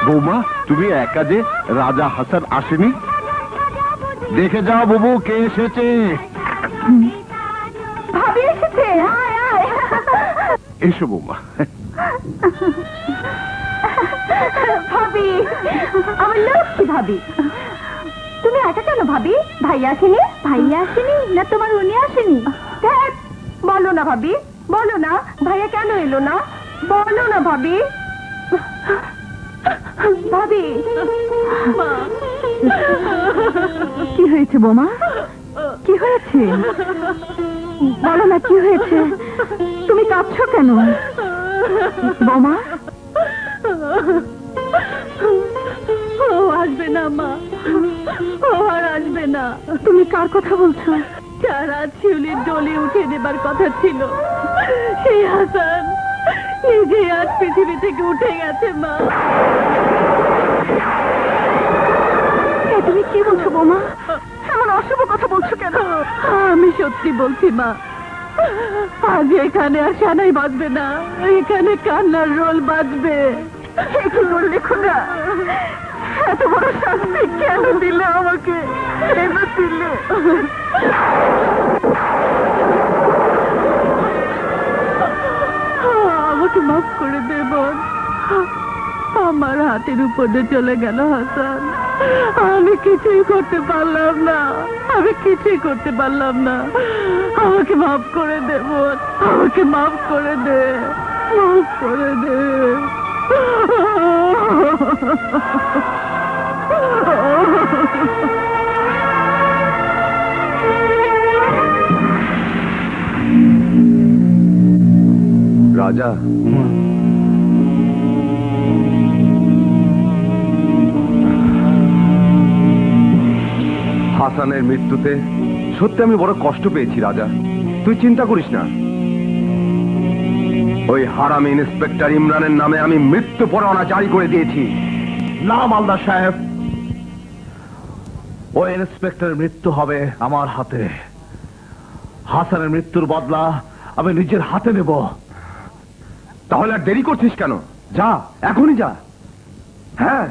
বৌমা, তুমি একা যে, রাজা হাসান আসেনি? দেখে যাও বাবু, কে এসেছে। ভাবি এসেছে, আয় আয়। এসো বৌমা। ভাবি, আমার লক্ষ্মী ভাবি। তুমি একা কেন ভাবি? ভাইয়া আসেনি? ভাইয়া আসেনি না তোমার উনি আসেনি? ধ্যাৎ, বলো না ভাবি, বলো না ভাইয়া কেন এলো না, বলো না ভাবি। ভাবি, কি হয়েছে বোমা? কি হয়েছে? বলো না কি হয়েছে? তুমি কাঁদছো কেন বোমা? ও আসবে না মা, ও আর আসবে না। তুমি কার কথা বলছো? যারা শিউলির ডলি উঠে দেবার কথা ছিল, সেই হাসান নিজে আজ পৃথিবী থেকে উঠে গেছে মা। তুমি কি বলছো বোমা? এমন অশুভ কথা বলছো কেন? আমি সত্যি বলছি মা, আজ এখানে আর সানাই বাজবে না, এখানে কান্নার রোল বাজবে। কি করলে খুনা? এত বড় শাস্তি কেন দিলে আমাকে? কেন দিলে? আমাকে মাফ করে দে বোন, আমার হাতের উপরে চলে গেল হাসান। আমি কিছুই করতে পারলাম না, আমি কিছুই করতে পারলাম না। আমাকে মাফ করে দে বোন, আমাকে মাফ করে দে, মাফ করে দে। রাজা, হাসানের মৃত্যুতে সত্যি আমি বড় কষ্ট পেয়েছি রাজা। তুই চিন্তা করিস না, ওই হারামি ইন্সপেক্টর ইমরানের নামে আমি মৃত্যু পরোয়ানা জারি করে দিয়েছি। না মালদা সাহেব, ওই ইন্সপেক্টরের মৃত্যু হবে আমার হাতে। হাসানের মৃত্যুর বদলা আমি নিজের হাতে নেব। তাহলে আর দেরি করছিস কেন? যা, এখনই যা। হ্যাঁ।